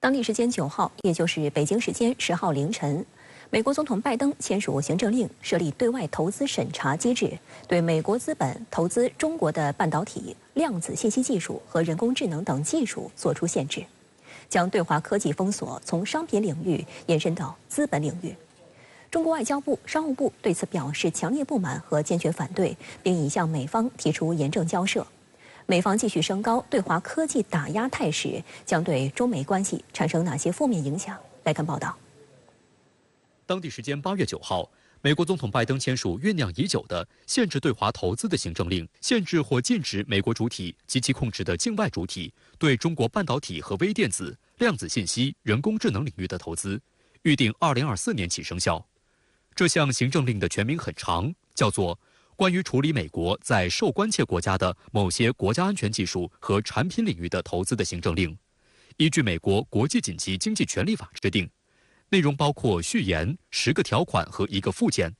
当地时间9号，也就是北京时间10号凌晨，美国总统拜登签署行政令，设立对外投资审查机制，对美国资本投资中国的半导体、量子信息技术和人工智能等技术作出限制，将对华科技封锁从商品领域延伸到资本领域。中国外交部、商务部对此表示强烈不满和坚决反对，并已向美方提出严正交涉。美方继续升高对华科技打压态势，将对中美关系产生哪些负面影响？来看报道。当地时间8月9号，美国总统拜登签署酝酿已久的限制对华投资的行政令，限制或禁止美国主体及其控制的境外主体对中国半导体和微电子、量子信息、人工智能领域的投资，预定2024年起生效。这项行政令的全名很长，叫做关于处理美国在受关切国家的某些国家安全技术和产品领域的投资的行政令，依据美国国际紧急经济权利法制定，内容包括序言、10个条款和1个附件。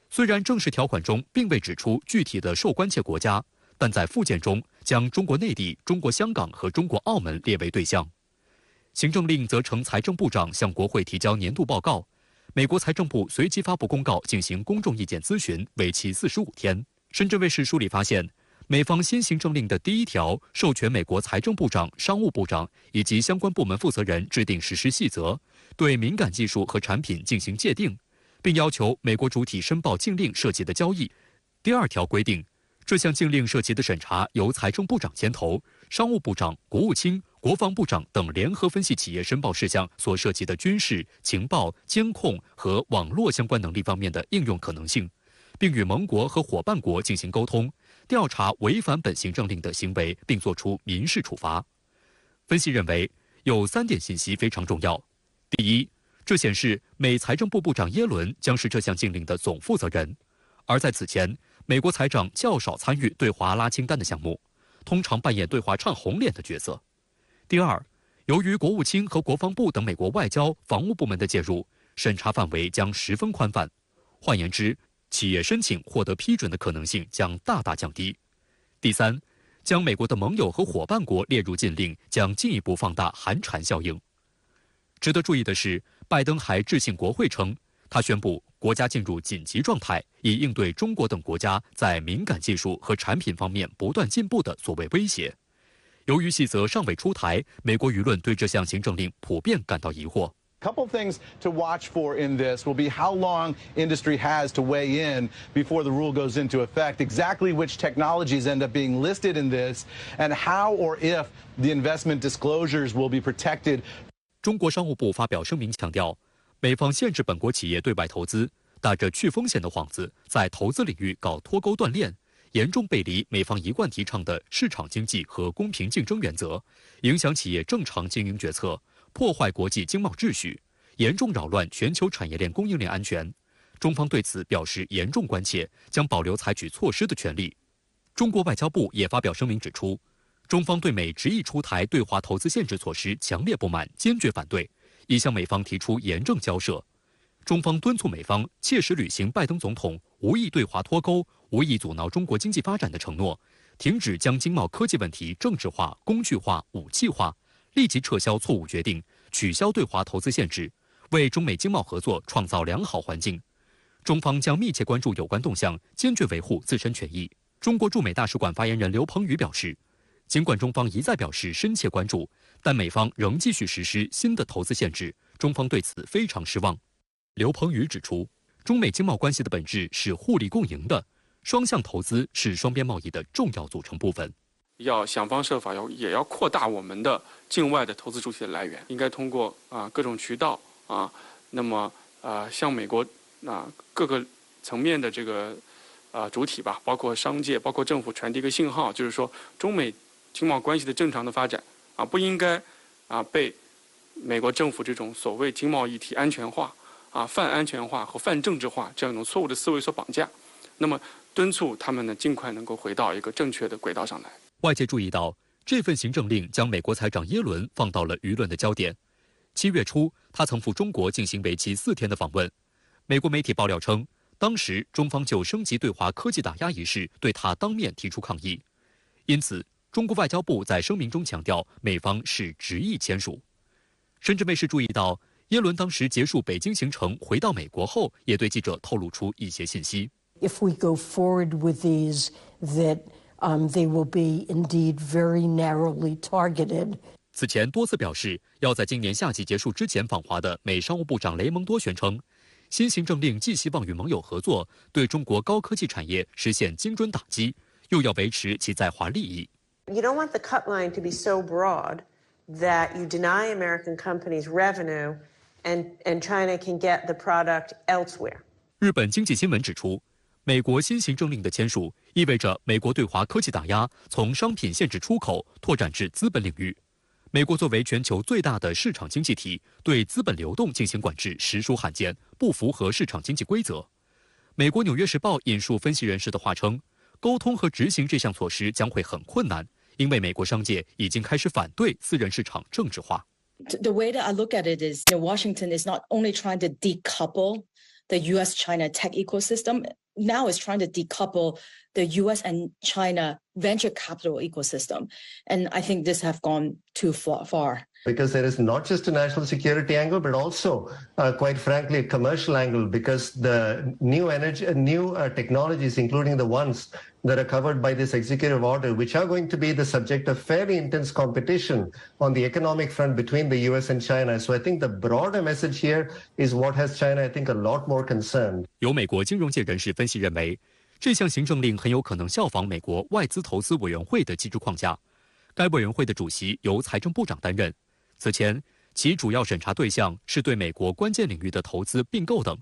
虽然正式条款中并未指出具体的受关切国家，但在附件中将中国内地、中国香港和中国澳门列为对象。行政令责成财政部长向国会提交年度报告。美国财政部随即发布公告进行公众意见咨询，为期45天。深圳卫视梳理发现，美方新行政令的第1条授权美国财政部长、商务部长以及相关部门负责人制定实施细则，对敏感技术和产品进行界定，并要求美国主体申报禁令涉及的交易。第2条规定，这项禁令涉及的审查由财政部长牵头，商务部长、国务卿、国防部长等联合分析企业申报事项所涉及的军事、情报、监控和网络相关能力方面的应用可能性，并与盟国和伙伴国进行沟通，调查违反本行政令的行为，并作出民事处罚。分析认为，有3点信息非常重要。第一，这显示美财政部部长耶伦将是这项禁令的总负责人，而在此前，美国财长较少参与对华拉清单的项目，通常扮演对华唱红脸的角色。第二，由于国务卿和国防部等美国外交、防务部门的介入，审查范围将十分宽泛。换言之，企业申请获得批准的可能性将大大降低。第三，将美国的盟友和伙伴国列入禁令，将进一步放大寒蝉效应。值得注意的是，拜登还致信国会称，他宣布国家进入紧急状态，以应对中国等国家在敏感技术和产品方面不断进步的所谓威胁。由于细则尚未出台，美国舆论对这项行政令普遍感到疑惑。Couple things to watch for in this will be how long industry has to weigh in before the rule goes into effect, exactly which technologies end up being listed in this, and how or if the investment disclosures will be protected. 中国商务部发表声明强调，美方限制本国企业对外投资，打着去风险的幌子，在投资领域搞脱钩断链，严重背离美方一贯提倡的市场经济和公平竞争原则，影响企业正常经营决策，破坏国际经贸秩序，严重扰乱全球产业链供应链安全。中方对此表示严重关切，将保留采取措施的权利。中国外交部也发表声明指出，中方对美执意出台对华投资限制措施强烈不满，坚决反对，已向美方提出严正交涉。中方敦促美方切实履行拜登总统无意对华脱钩、无意阻挠中国经济发展的承诺，停止将经贸科技问题政治化、工具化、武器化，立即撤销错误决定，取消对华投资限制，为中美经贸合作创造良好环境。中方将密切关注有关动向，坚决维护自身权益。中国驻美大使馆发言人刘鹏宇表示，尽管中方一再表示深切关注，但美方仍继续实施新的投资限制，中方对此非常失望。刘鹏宇指出，中美经贸关系的本质是互利共赢的，双向投资是双边贸易的重要组成部分。要想方设法也要扩大我们的境外的投资主体的来源，应该通过各种渠道那么向美国各个层面的这个主体吧，包括商界、包括政府传递一个信号，就是说中美经贸关系的正常的发展不应该被美国政府这种所谓经贸议题安全化泛安全化和泛政治化这样一种错误的思维所绑架，那么敦促他们呢尽快能够回到一个正确的轨道上来。外界注意到，这份行政令将美国财长耶伦放到了舆论的焦点。7月初，他曾赴中国进行为期4天的访问。美国媒体爆料称，当时中方就升级对华科技打压一事对他当面提出抗议。因此，中国外交部在声明中强调，美方是执意签署。深圳卫视注意到，耶伦当时结束北京行程回到美国后，也对记者透露出一些信息。If we go forward with these, that they will be indeed very narrowly targeted. 此前多次表示要在今年夏季结束之前访华的美商务部长雷蒙多宣称，新行政令既希望与盟友合作，对中国高科技产业实现精准打击，又要维持其在华利益。You don't want the cut line to be so broad that you deny American companies revenue and China can get the product elsewhere. 日本经济新闻指出，美国新行政令的签署意味着美国对华科技打压从商品限制出口拓展至资本领域。美国作为全球最大的市场经济体，对资本流动进行管制实属罕见，不符合市场经济规则。美国《纽约时报》引述分析人士的话称，沟通和执行这项措施将会很困难，因为美国商界已经开始反对私人市场政治化。The way that I look at it is, Washington is not only trying to decouple the U.S.-China tech ecosystem, now it's trying to decouple the U.S. and China venture capital ecosystem. And I think this have gone too far. Because there is not just a national security angle, but also, quite frankly, a commercial angle, because the new technologies, including the ones that are covered by this executive order, which are going to be the subject of fairly intense competition on the economic front between the U.S. and China. So I think the broader message here is what has China, I think, a lot more concerned. 有美国金融界人士分析认为，这项行政令很有可能效仿美国外资投资委员会的机制框架。该委员会的主席由财政部长担任。此前，其主要审查对象是对美国关键领域的投资并购等，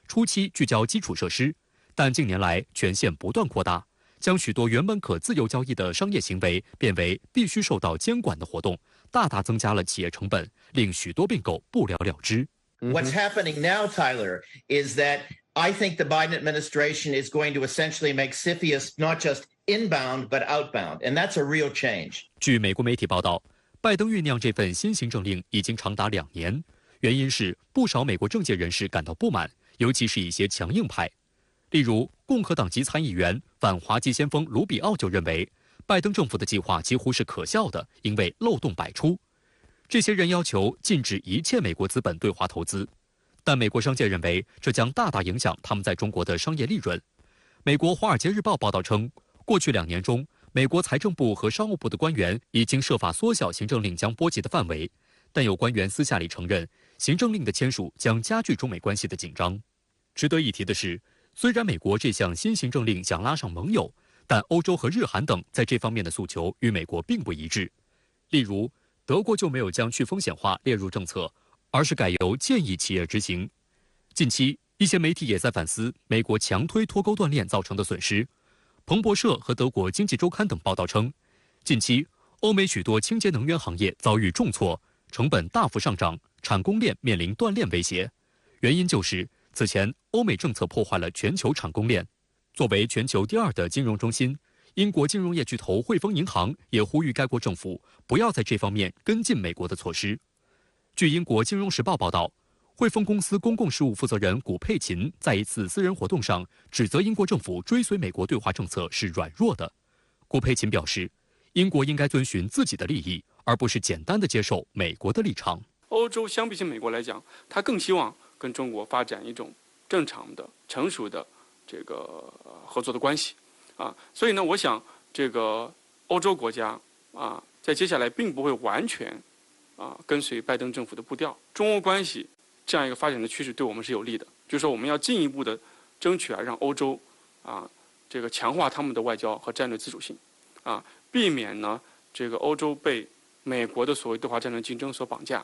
初期聚焦基础设施，但近年来权限不断扩大，将许多原本可自由交易的商业行为变为必须受到监管的活动，大大增加了企业成本，令许多并购不了了之。What's happening now, Tyler, is that I think the Biden administration is going to essentially make CFIUS not just inbound but outbound, and that's a real change. 据美国媒体报道，拜登酝酿这份新行政令已经长达2年，原因是不少美国政界人士感到不满，尤其是一些强硬派。例如，共和党籍参议员反华籍先锋卢比奥就认为，拜登政府的计划几乎是可笑的，因为漏洞百出。这些人要求禁止一切美国资本对华投资，但美国商界认为这将大大影响他们在中国的商业利润。美国《华尔街日报》报道称，过去2年中，美国财政部和商务部的官员已经设法缩小行政令将波及的范围，但有官员私下里承认，行政令的签署将加剧中美关系的紧张。值得一提的是，虽然美国这项新行政令想拉上盟友，但欧洲和日韩等在这方面的诉求与美国并不一致。例如，德国就没有将去风险化列入政策，而是改由建议企业执行。近期，一些媒体也在反思美国强推脱钩断链造成的损失。彭博社和德国经济周刊等报道称，近期欧美许多清洁能源行业遭遇重挫，成本大幅上涨，产供链面临断链威胁。原因就是此前欧美政策破坏了全球产供链。作为全球第2的金融中心，英国金融业巨头汇丰银行也呼吁该国政府不要在这方面跟进美国的措施。据英国《金融时报》报道，汇丰公司公共事务负责人古佩琴在一次私人活动上指责英国政府追随美国对华政策是软弱的。古佩琴表示，英国应该遵循自己的利益，而不是简单的接受美国的立场。欧洲相比起美国来讲，他更希望跟中国发展一种正常的、成熟的这个合作的关系啊。所以呢，我想这个欧洲国家啊，在接下来并不会完全跟随拜登政府的步调。中欧关系这样一个发展的趋势对我们是有利的，就是说我们要进一步的争取让欧洲这个强化他们的外交和战略自主性避免呢这个欧洲被美国的所谓对华战略竞争所绑架